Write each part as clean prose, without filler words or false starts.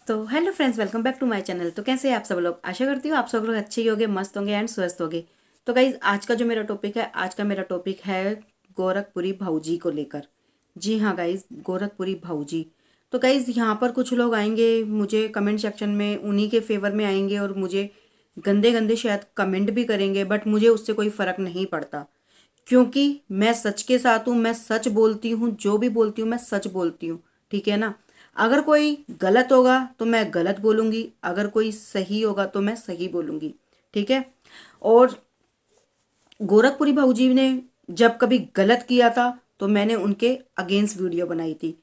तो hello friends, welcome back to my channel. तो कैसे हैं आप सब लोग? आशा करती हूँ आप सब लोग अच्छे ही होंगे, मस्त होंगे एंड स्वस्थ होंगे। तो गाइज आज का मेरा टॉपिक है गोरखपुरी भाऊजी को लेकर। जी हाँ गाइज, गोरखपुरी भाऊजी। तो गाइज यहाँ पर कुछ लोग आएंगे मुझे कमेंट सेक्शन में, उन्हीं के फेवर में आएंगे और मुझे गंदे गंदे शायद कमेंट भी करेंगे, बट मुझे उससे कोई फर्क नहीं पड़ता क्योंकि मैं सच के साथ हूँ। मैं सच बोलती हूँ, जो भी बोलती हूँ मैं सच बोलती हूँ। ठीक है ना? अगर कोई गलत होगा तो मैं गलत बोलूंगी, अगर कोई सही होगा तो मैं सही बोलूंगी। ठीक है। और गोरखपुरी भाऊजी ने जब कभी गलत किया था तो मैंने उनके अगेंस्ट वीडियो बनाई थी।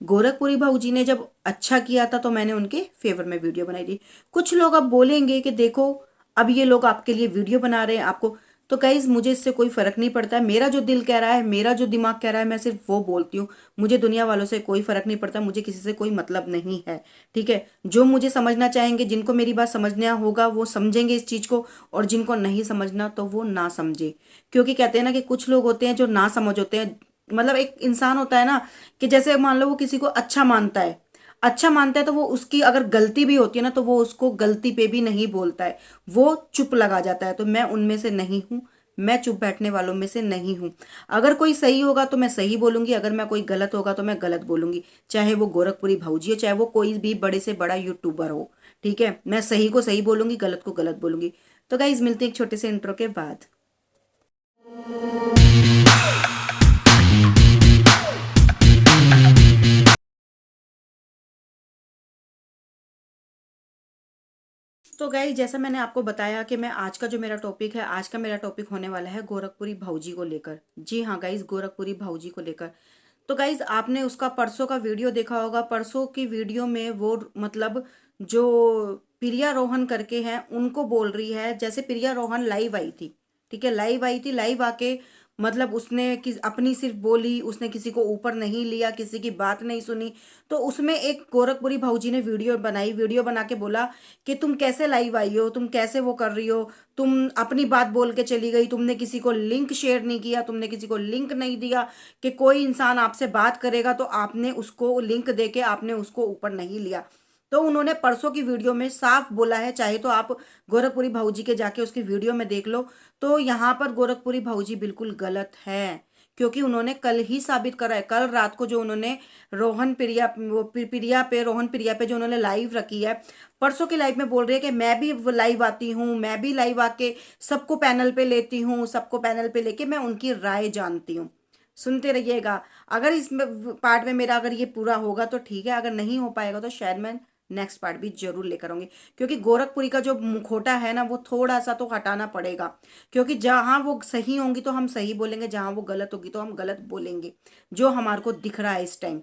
गोरखपुरी भाऊजी ने जब अच्छा किया था तो मैंने उनके फेवर में वीडियो बनाई थी। कुछ लोग अब बोलेंगे कि देखो, अब ये लोग आपके लिए वीडियो बना रहे हैं आपको। तो गाइज, मुझे इससे कोई फर्क नहीं पड़ता है। मेरा जो दिल कह रहा है, मेरा जो दिमाग कह रहा है, मैं सिर्फ वो बोलती हूँ। मुझे दुनिया वालों से कोई फर्क नहीं पड़ता, मुझे किसी से कोई मतलब नहीं है। ठीक है। जो मुझे समझना चाहेंगे, जिनको मेरी बात समझना होगा वो समझेंगे इस चीज को, और जिनको नहीं समझना तो वो ना समझे। क्योंकि कहते हैं ना कि कुछ लोग होते हैं जो ना समझ होते हैं। मतलब एक इंसान होता है ना, कि जैसे मान लो वो किसी को अच्छा मानता है तो वो उसकी अगर गलती भी होती है ना तो वो उसको गलती पे भी नहीं बोलता है, वो चुप लगा जाता है। तो मैं उनमें से नहीं हूं, मैं चुप बैठने वालों में से नहीं हूं। अगर कोई सही होगा तो मैं सही बोलूंगी, अगर मैं कोई गलत होगा तो मैं गलत बोलूंगी। चाहे वो गोरखपुरी भाऊजी हो, चाहे वो कोई भी बड़े से बड़ा यूट्यूबर हो। ठीक है, मैं सही को सही बोलूंगी, गलत को गलत बोलूंगी। तो गाइज, मिलते हैं एक छोटे से इंट्रो के बाद। तो गाइस, जैसा मैंने आपको बताया कि मैं आज का मेरा टॉपिक होने वाला है गोरखपुरी भाऊजी को लेकर। जी हाँ गाइस, गोरखपुरी भाऊजी को लेकर। तो गाइस, आपने उसका परसों का वीडियो देखा होगा। परसों की वीडियो में वो मतलब जो प्रिया रोहन करके हैं उनको बोल रही है, जैसे प्रिया रोहन लाइव आई थी। ठीक है, लाइव आई थी, लाइव आके मतलब उसने अपनी सिर्फ बोली, उसने किसी को ऊपर नहीं लिया, किसी की बात नहीं सुनी। तो उसमें एक गोरखपुरी भाऊजी ने वीडियो बनाई, वीडियो बना के बोला कि तुम कैसे लाइव आई हो, तुम कैसे वो कर रही हो, तुम अपनी बात बोल के चली गई, तुमने किसी को लिंक शेयर नहीं किया, तुमने किसी को लिंक नहीं दिया कि कोई इंसान आपसे बात करेगा तो आपने उसको लिंक दे के आपने उसको ऊपर नहीं लिया। तो उन्होंने परसों की वीडियो में साफ बोला है, चाहे तो आप गोरखपुरी भाऊजी के जाके उसकी वीडियो में देख लो। तो यहाँ पर गोरखपुरी भाऊजी बिल्कुल गलत है, क्योंकि उन्होंने कल ही साबित करा है। कल रात को जो उन्होंने रोहन प्रिया पे जो उन्होंने लाइव रखी है, परसों की लाइव में बोल रही है कि मैं भी लाइव आती हूँ, मैं भी लाइव आके सबको पैनल पे लेती हूँ, सबको पैनल पे लेके मैं उनकी राय जानती हूँ। सुनते रहिएगा। अगर इस पार्ट में मेरा अगर ये पूरा होगा तो ठीक है, अगर नहीं हो पाएगा तो शायद मैं नेक्स्ट पार्ट भी जरूर लेकर आऊंगी। क्योंकि गोरखपुरी का जो मुखोटा है ना, वो थोड़ा सा तो हटाना पड़ेगा। क्योंकि जहां वो सही होंगी तो हम सही बोलेंगे, जहां वो गलत होगी तो हम गलत बोलेंगे, जो हमारे को दिख रहा है इस टाइम।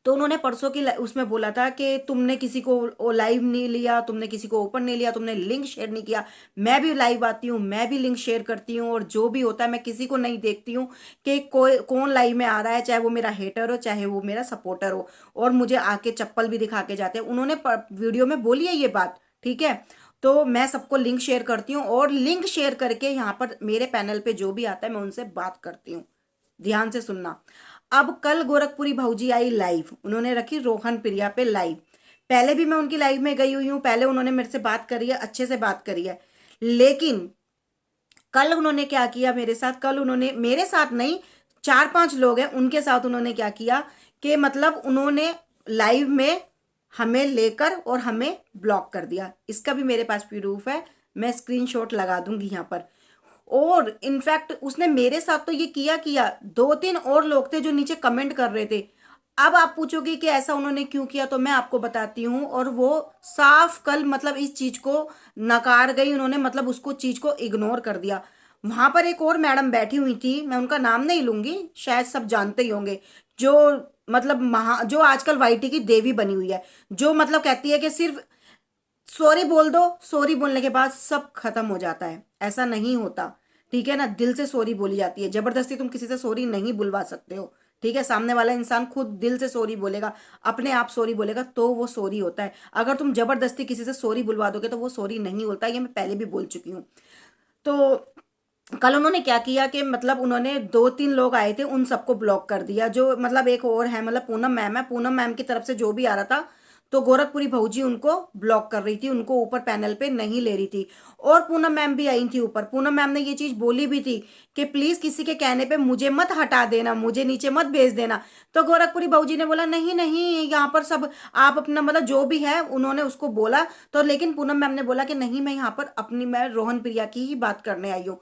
तो उन्होंने परसों की उसमें बोला था कि तुमने किसी को लाइव नहीं लिया, तुमने किसी को ओपन नहीं लिया, तुमने लिंक शेयर नहीं किया। मैं भी लाइव आती हूँ, मैं भी लिंक शेयर करती हूँ, और जो भी होता है मैं किसी को नहीं देखती हूँ कि कोई कौन लाइव में आ रहा है, चाहे वो मेरा हेटर हो चाहे वो मेरा सपोर्टर हो। और मुझे आके चप्पल भी दिखा के जाते हैं। उन्होंने वीडियो में बोली है ये बात। ठीक है। तो मैं सबको लिंक शेयर करती हूँ, और लिंक शेयर करके यहाँ पर मेरे पैनल पे जो भी आता है मैं उनसे बात करती हूँ। ध्यान से सुनना। अब कल गोरखपुरी भाऊजी आई लाइव, उन्होंने रखी रोहन प्रिया पे लाइव। पहले भी मैं उनकी लाइव में गई हुई हूँ, पहले उन्होंने मेरे से बात करी है, अच्छे से बात करी है। लेकिन कल उन्होंने क्या किया मेरे साथ, कल उन्होंने मेरे साथ नहीं, चार पांच लोग हैं उनके साथ उन्होंने क्या किया कि मतलब उन्होंने लाइव में हमें लेकर और हमें ब्लॉक कर दिया। इसका भी मेरे पास प्रूफ है, मैं स्क्रीनशॉट लगा दूंगी यहाँ पर। और इनफैक्ट उसने मेरे साथ तो ये किया किया, दो तीन और लोग थे जो नीचे कमेंट कर रहे थे। अब आप पूछोगे कि ऐसा उन्होंने क्यों किया, तो मैं आपको बताती हूँ। और वो साफ कल मतलब इस चीज को नकार गई उन्होंने, मतलब उसको चीज को इग्नोर कर दिया। वहां पर एक और मैडम बैठी हुई थी, मैं उनका नाम नहीं लूंगी, शायद सब जानते ही होंगे। जो मतलब जो आजकल वाईटी की देवी बनी हुई है, जो मतलब कहती है कि सिर्फ सॉरी बोल दो, सॉरी बोलने के बाद सब खत्म हो जाता है। ऐसा नहीं होता। ठीक है ना? दिल से सॉरी बोली जाती है, जबरदस्ती तुम किसी से सॉरी नहीं बुलवा सकते हो। ठीक है, सामने वाला इंसान खुद दिल से सॉरी बोलेगा, अपने आप सॉरी बोलेगा तो वो सॉरी होता है। अगर तुम जबरदस्ती किसी से सॉरी बुलवा दोगे तो वो सॉरी नहीं होता, ये मैं पहले भी बोल चुकी हूँ। तो कल उन्होंने क्या किया कि मतलब उन्होंने दो तीन लोग आए थे उन सबको ब्लॉक कर दिया। जो मतलब एक और है, मतलब पूनम मैम है, पूनम मैम की तरफ से जो भी आ रहा था तो गोरखपुरी भौजी उनको ब्लॉक कर रही थी, उनको ऊपर पैनल पे नहीं ले रही थी। और पूनम मैम भी आई थी ऊपर। पूनम मैम ने ये चीज बोली भी थी कि प्लीज किसी के कहने पे मुझे मत हटा देना, मुझे नीचे मत भेज देना। तो गोरखपुरी भौजी ने बोला नहीं नहीं, यहाँ पर सब आप अपना मतलब जो भी है, उन्होंने उसको बोला। तो लेकिन पूनम मैम ने बोला कि नहीं, मैं यहाँ पर अपनी, मैं रोहन प्रिया की ही बात करने आई हूँ।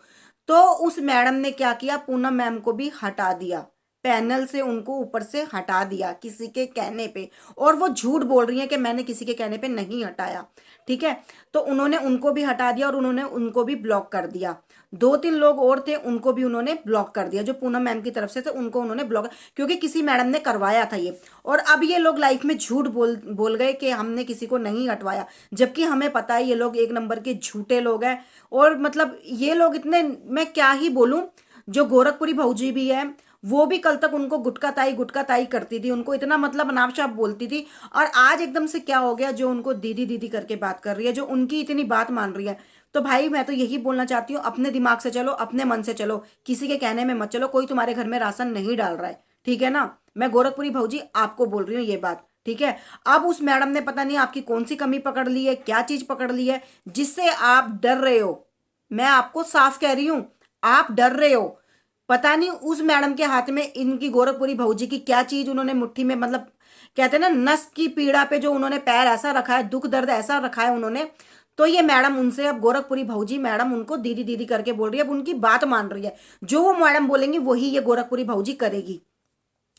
तो उस मैडम ने क्या किया, पूनम मैम को भी हटा दिया पैनल से, उनको ऊपर से हटा दिया किसी के कहने पे। और वो झूठ बोल रही है कि मैंने किसी के कहने पे नहीं हटाया। ठीक है, तो उन्होंने उनको भी हटा दिया और उन्होंने उनको भी ब्लॉक कर दिया। 2-3 लोग और थे, उनको भी उन्होंने ब्लॉक कर दिया, जो पूनम मैम की तरफ से थे उनको उन्होंने ब्लॉक, क्योंकि किसी मैडम ने करवाया था ये। और अब ये लोग लाइफ में झूठ बोल बोल गए कि हमने किसी को नहीं हटवाया, जबकि हमें पता है ये लोग एक नंबर के झूठे लोग हैं। और मतलब ये लोग इतने, मैं क्या ही बोलूं, जो गोरखपुरी भौजी भी है वो भी कल तक उनको गुटका ताई करती थी, उनको इतना मतलब अनाप बोलती थी। और आज एकदम से क्या हो गया, जो उनको दीदी दीदी करके बात कर रही है, जो उनकी इतनी बात मान रही है। तो भाई मैं तो यही बोलना चाहती हूँ, अपने दिमाग से चलो, अपने मन से चलो, किसी के कहने में मत चलो। कोई तुम्हारे घर में राशन नहीं डाल रहा है, ठीक है ना। मैं गोरखपुरी भौजी आपको बोल रही हूँ ये बात, ठीक है। अब उस मैडम ने पता नहीं आपकी कौन सी कमी पकड़ ली है, क्या चीज पकड़ ली है जिससे आप डर रहे हो। मैं आपको साफ कह रही हूं, आप डर रहे हो। पता नहीं उस मैडम के हाथ में, इनकी गोरखपुरी भौजी की क्या चीज उन्होंने मुट्ठी में, मतलब कहते हैं ना नस की पीड़ा पे जो उन्होंने पैर ऐसा रखा है, दुख दर्द ऐसा रखा है उन्होंने। तो ये मैडम उनसे, अब गोरखपुरी भौजी मैडम उनको दीदी दीदी करके बोल रही है, अब उनकी बात मान रही है। जो वो मैडम बोलेंगी वही ये गोरखपुरी भौजी करेगी,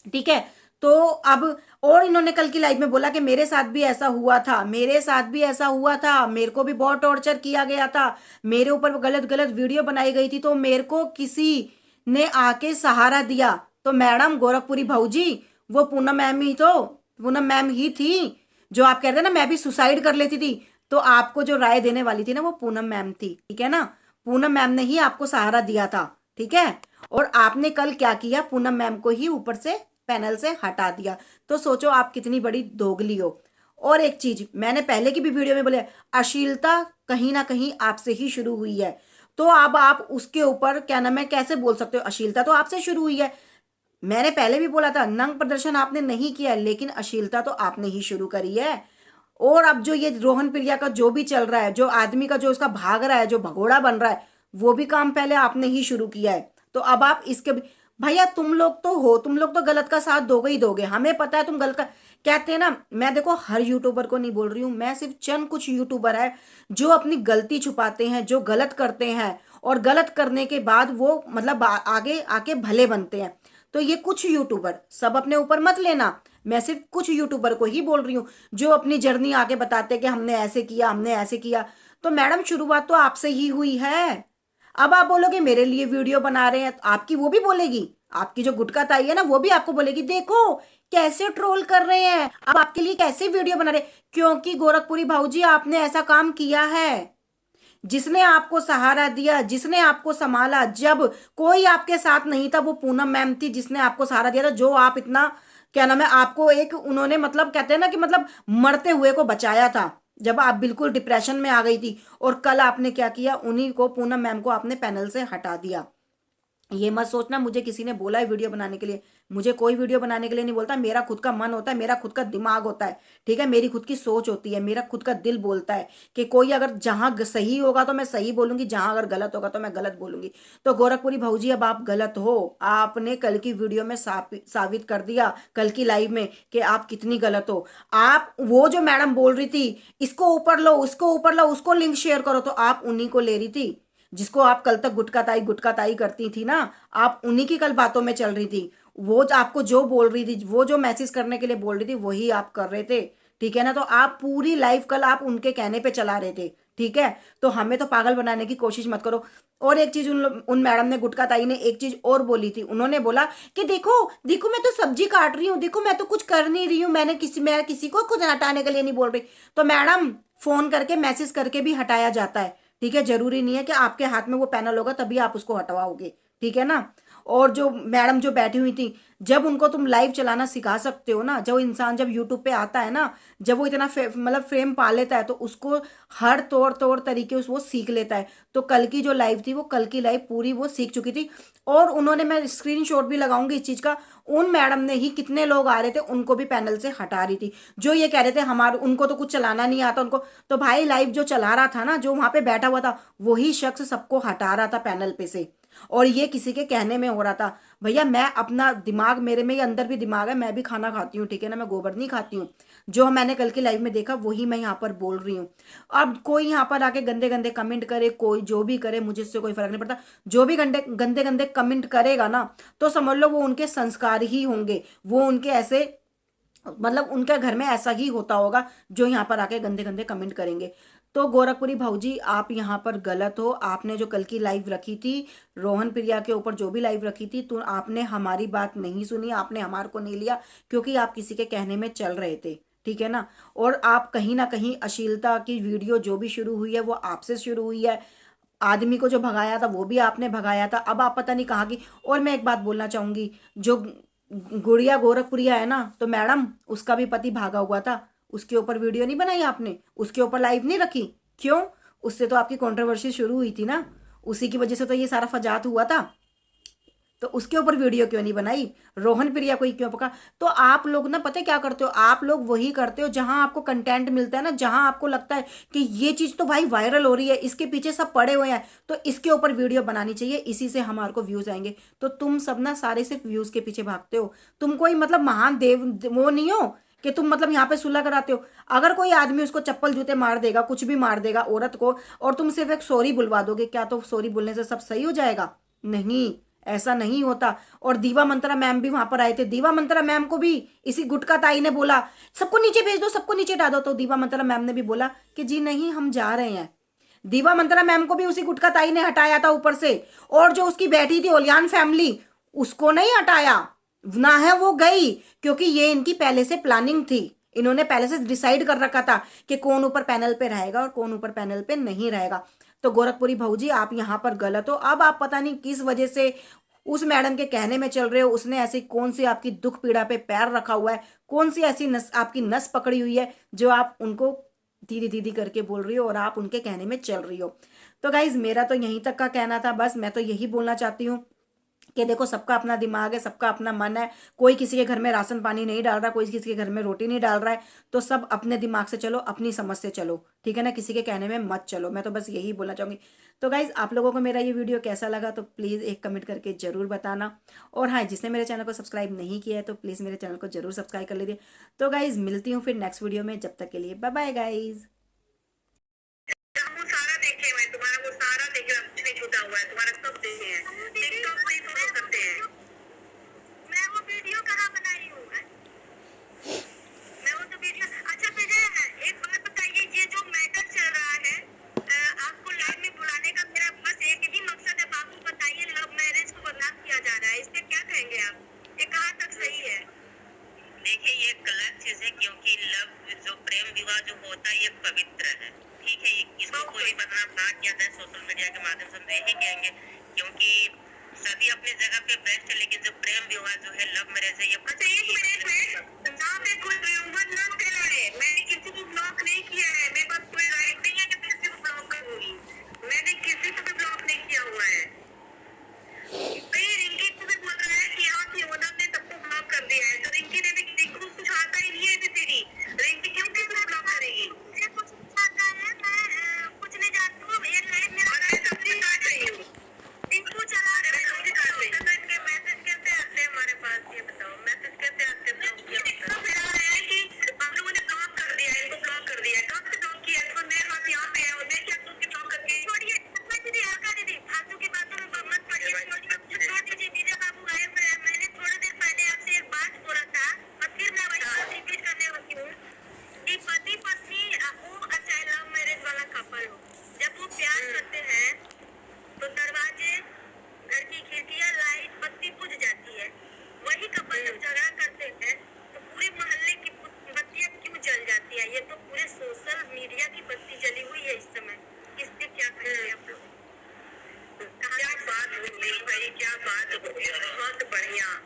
ठीक है। तो अब, और इन्होंने कल की लाइव में बोला कि मेरे साथ भी ऐसा हुआ था, मेरे साथ भी ऐसा हुआ था, मेरे को भी बहुत टॉर्चर किया गया था, मेरे ऊपर गलत गलत वीडियो बनाई गई थी, तो मेरे को किसी ने आके सहारा दिया। तो मैडम गोरखपुरी भौजी, वो पूनम मैम ही तो, पूनम मैम ही थी जो आप कहते हैं ना मैं भी सुसाइड कर लेती थी। तो आपको जो राय देने वाली थी ना, वो पूनम मैम थी, ठीक है ना। पूनम मैम ने ही आपको सहारा दिया था, ठीक है। और आपने कल क्या किया, पूनम मैम को ही ऊपर से पैनल से हटा दिया। तो सोचो आप कितनी बड़ी दोगली हो। और एक चीज मैंने पहले की भी वीडियो में बोले, अश्लीलता कहीं ना कहीं आपसे ही शुरू हुई है। तो अब आप उसके ऊपर क्या नाम है, कैसे बोल सकते हो, अश्लीलता तो आपसे शुरू हुई है। मैंने पहले भी बोला था, नंग प्रदर्शन आपने नहीं किया, लेकिन अश्लीलता तो आपने ही शुरू करी है। और अब जो ये रोहन प्रिया का जो भी चल रहा है, जो आदमी का जो उसका भाग रहा है, जो भगोड़ा बन रहा है, वो भी काम पहले आपने ही शुरू किया है। तो अब आप इसके भैया, तुम लोग तो हो, तुम लोग तो गलत का साथ दोगे ही दोगे, हमें पता है तुम गलत का। कहते हैं ना, मैं देखो हर यूट्यूबर को नहीं बोल रही हूँ, मैं सिर्फ चंद कुछ यूट्यूबर है जो अपनी गलती छुपाते हैं, जो गलत करते हैं, और गलत करने के बाद वो मतलब आगे आके भले बनते हैं। तो ये कुछ यूट्यूबर, सब अपने ऊपर मत लेना, मैं सिर्फ कुछ यूट्यूबर को ही बोल रही हूँ जो अपनी जर्नी आके बताते कि हमने ऐसे किया, हमने ऐसे किया। तो मैडम शुरुआत तो आपसे ही हुई है। अब आप बोलोगे मेरे लिए वीडियो बना रहे हैं, तो आपकी वो भी बोलेगी, आपकी जो गुटका ताई है ना, वो भी आपको बोलेगी देखो कैसे ट्रोल कर रहे हैं, अब आपके लिए कैसे वीडियो बना रहे हैं। क्योंकि गोरखपुरी भाऊजी आपने ऐसा काम किया है, जिसने आपको सहारा दिया, जिसने आपको संभाला, जब कोई आपके साथ नहीं था, वो पूनम मैम थी जिसने आपको सहारा दिया था। जो आप इतना क्या नाम है, आपको एक उन्होंने मतलब कहते हैं ना कि मतलब मरते हुए को बचाया था, जब आप बिल्कुल डिप्रेशन में आ गई थी। और कल आपने क्या किया, उन्हीं को, पूनम मैम को आपने पैनल से हटा दिया। ये मत सोचना मुझे किसी ने बोला है वीडियो बनाने के लिए, मुझे कोई वीडियो बनाने के लिए नहीं बोलता। मेरा खुद का मन होता है, मेरा खुद का दिमाग होता है, ठीक है, मेरी खुद की सोच होती है, मेरा खुद का दिल बोलता है कि कोई अगर जहां सही होगा तो मैं सही बोलूंगी, जहां अगर गलत होगा तो मैं गलत बोलूंगी। तो गोरखपुरी भाऊजी, अब आप गलत हो, आपने कल की वीडियो में साबित कर दिया, कल की लाइव में, कि आप कितनी गलत हो। आप वो जो मैडम बोल रही थी इसको ऊपर लो, उसको ऊपर लो, उसको लिंक शेयर करो, तो आप उन्हीं को ले रही थी जिसको आप कल तक गुटका ताई करती थी ना, आप उन्हीं की कल बातों में चल रही थी। वो आपको जो बोल रही थी, वो जो मैसेज करने के लिए बोल रही थी, वही आप कर रहे थे, ठीक है ना। तो आप पूरी लाइफ कल आप उनके कहने पे चला रहे थे, ठीक है। तो हमें तो पागल बनाने की कोशिश मत करो। और एक चीज उन मैडम ने, गुटका ताई ने एक चीज और बोली थी, उन्होंने बोला कि देखो देखो मैं तो सब्जी काट रही हूँ, देखो मैं तो कुछ कर नहीं रही हूँ, मैं किसी को कुछ हटाने के लिए नहीं बोल रही। तो मैडम, फोन करके मैसेज करके भी हटाया जाता है, ठीक है। जरूरी नहीं है कि आपके हाथ में वो पैनल होगा तभी आप उसको हटवाओगे, ठीक है ना। और जो मैडम जो बैठी हुई थी, जब उनको तुम लाइव चलाना सिखा सकते हो ना, जो इंसान जब यूट्यूब पे आता है ना, जब वो इतना मतलब फ्रेम पा लेता है तो उसको हर तौर तौर तरीके वो सीख लेता है। तो कल की जो लाइव थी वो कल की लाइव पूरी वो सीख चुकी थी। और उन्होंने, मैं स्क्रीनशॉट भी लगाऊंगी इस चीज का, उन मैडम ने ही कितने लोग आ रहे थे उनको भी पैनल से हटा रही थी, जो ये कह रहे थे हमारे उनको तो कुछ चलाना नहीं आता उनको। तो भाई लाइव जो चला रहा था ना, जो वहां पे बैठा हुआ था, वही शख्स सबको हटा रहा था पैनल पे से। और ये किसी के कहने में हो रहा था। भैया मैं अपना दिमाग, मेरे में ये अंदर भी दिमाग है, मैं भी खाना खाती हूँ, ठीक है ना, मैं गोबर नहीं खाती हूँ। जो मैंने कल की लाइव में देखा वही मैं यहाँ पर बोल रही हूँ। अब कोई यहाँ पर आके गंदे गंदे कमेंट करे, कोई जो भी करे, मुझे इससे कोई फर्क नहीं पड़ता। जो भी गंदे गंदे गंदे कमेंट करेगा ना, तो समझ लो वो उनके संस्कार ही होंगे, वो उनके ऐसे, मतलब उनके घर में ऐसा ही होता होगा जो यहाँ पर आके गंदे गंदे कमेंट करेंगे। तो गोरखपुरी भाऊजी आप यहाँ पर गलत हो। आपने जो कल की लाइव रखी थी रोहन प्रिया के ऊपर, जो भी लाइव रखी थी, तो आपने हमारी बात नहीं सुनी, आपने हमारे को नहीं लिया, क्योंकि आप किसी के कहने में चल रहे थे, ठीक है ना। और आप कहीं ना कहीं अश्लीलता की वीडियो जो भी शुरू हुई है वो आपसे शुरू हुई है। आदमी को जो भगाया था वो भी आपने भगाया था, अब आप पता नहीं कहाँ की। और मैं एक बात बोलना चाहूंगी, जो गुड़िया गोरखपुरिया है ना, तो मैडम उसका भी पति भागा हुआ था, उसके ऊपर वीडियो नहीं बनाई आपने, उसके ऊपर लाइव नहीं रखी, क्यों? उससे तो आपकी कंट्रोवर्सी शुरू हुई थी ना, उसी की वजह से तो ये सारा फजात हुआ था। तो उसके ऊपर वीडियो क्यों नहीं बनाई? रोहन प्रिया को ही क्यों पका? तो आप लोग ना पता है क्या करते हो, आप लोग वही करते हो जहां आपको कंटेंट मिलता है ना, जहां आपको लगता है कि ये चीज तो भाई वायरल हो रही है, इसके पीछे सब पड़े हुए हैं, तो इसके ऊपर वीडियो बनानी चाहिए, इसी से हमारे को व्यूज आएंगे। तो तुम सब ना सारे सिर्फ व्यूज के पीछे भागते हो। तुम कोई मतलब महान देव वो नहीं हो कि तुम मतलब यहाँ पे सुलह कराते हो। अगर कोई आदमी उसको चप्पल जूते मार देगा, कुछ भी मार देगा औरत को, और तुम सिर्फ एक सॉरी बुलवा दोगे, क्या तो सॉरी बोलने से सब सही हो जाएगा? नहीं, ऐसा नहीं होता। और दीवा मंत्रा मैम भी वहां पर आए थे, दीवा मंत्रा मैम को भी इसी गुटका ताई ने बोला सबको नीचे भेज दो, सबको नीचे डाल दो, तो दीवा मंत्रा मैम ने भी बोला कि जी नहीं हम जा रहे हैं। दीवा मंत्रा मैम को भी उसी गुटका ताई ने हटाया था ऊपर से। और जो उसकी बैठी थी ओलियान फैमिली, उसको नहीं हटाया, ना है वो गई, क्योंकि ये इनकी पहले से प्लानिंग थी। इन्होंने पहले से डिसाइड कर रखा था कि कौन ऊपर पैनल पे रहेगा और कौन ऊपर पैनल पे नहीं रहेगा। तो गोरखपुरी भाऊजी आप यहाँ पर गलत हो। अब आप पता नहीं किस वजह से उस मैडम के कहने में चल रहे हो, उसने ऐसी कौन सी आपकी दुख पीड़ा पे पैर रखा हुआ है, कौन सी ऐसी नस आपकी नस पकड़ी हुई है जो आप उनको दीदी दीदी करके बोल रही हो और आप उनके कहने में चल रही हो। तो गाइज मेरा तो यहीं तक का कहना था, बस मैं तो यही बोलना चाहती हूँ कि देखो सबका अपना दिमाग है, सबका अपना मन है, कोई किसी के घर में राशन पानी नहीं डाल रहा, कोई किसी के घर में रोटी नहीं डाल रहा है। तो सब अपने दिमाग से चलो, अपनी समझ से चलो, ठीक है ना, किसी के कहने में मत चलो। मैं तो बस यही बोलना चाहूंगी। तो गाइज आप लोगों को मेरा ये वीडियो कैसा लगा तो प्लीज़ एक कमेंट करके जरूर बताना। और हाँ, जिसने मेरे चैनल को सब्सक्राइब नहीं किया है तो प्लीज़ मेरे चैनल को जरूर सब्सक्राइब कर लीजिए। तो गाइज मिलती हूँ फिर नेक्स्ट वीडियो में, जब तक के लिए बाय बाय गाइज। सारा देखे हुए तुम्हारा, वो सारा देखे हुए, कुछ नहीं छूटा हुआ है तुम्हारा, सब देखे हैं, टिकटॉक पे ही फॉलो करते हैं। मैं वो वीडियो कहाँ बनाई हूँ? मैं वो तो वीडियो, अच्छा विजय एक बात बताइए, ये जो मैटर चल रहा है आपको लाइव में बुलाने का, मेरा बस एक ही मकसद है, बाबू बताइए लव मैरिज को बदनाम किया जा रहा है, इस पे क्या कहेंगे आप? ये कहाँ तक सही है? देखिए ये गलत चीज है, क्योंकि लव जो प्रेम विवाह जो होता है ये पवित्र है, ठीक है। इसको कोई बदनाम ना किया जाए सोशल मीडिया के माध्यम से, हम यही कहेंगे, क्योंकि सभी अपनी जगह पे बेस्ट है, लेकिन जो प्रेम विवाह जो है लव मैरिज है ये। अच्छा एक मिनट, जहाँ पे कोई rumor ना फैलाए, मैंने किसी को ब्लॉक नहीं किया है, मेरे पास कोई राइट नहीं है कि मैं किसी को ब्लॉक करूंगी, मैंने किसी को भी ब्लॉक नहीं किया हुआ है। भाई रिंकी को भी बोल रहा है कि यहाँ की ओनर ने सबको ब्लॉक कर दिया है, तो रिंकी ने भी, रिंकी कुछ आता ही नहीं है तेरी, रिंकी क्यों किसी को ब्लॉक करेगी? मुझे कुछ नहीं आता है, मैं कुछ नहीं जानती हूँ, ये लाइव मेरा मैं सब कुछ आ रही हूँ, टिंकू चला रहे हैं, तो इनके मैसेज कैसे आते हैं हमारे पास, ये बताओ मैसेज कैसे आते हैं? ब्लॉक किया मतलब मेरा है कि हम लोगों ने ब्लॉक कर दिया है, इनको ब्लॉक कर दिया है, कब से ब्लॉक किया है? तो मेरे पास यहाँ पे है और मैं क्या तुमको ब्लॉक करके छोड़िए। दीदी आका दीदी फालतू की बातों में मत पड़िए, छोड़ दीजिए। दीदी बाबू आए, मैंने थोड़ी देर पहले आपसे एक बात बोला था और फिर मैं वही बात रिपीट करने वाली हूँ कि पति पत्नी हो चाहे लव मैरिज वाला कपल हो, जब वो प्यार करते हैं तो दरवाजे, घर की खिड़कियां, लाइट, बत्ती बुझ जाती है। वही कपल जब झगड़ा करते हैं तो पूरे मोहल्ले की बत्तियां क्यों जल जाती है? ये तो पूरे सोशल मीडिया की बत्ती जली हुई है इस समय। इस पे क्या कहेंगे आप लोग? क्या बात बोल रही भाई, क्या बात हो गया, बहुत बढ़िया।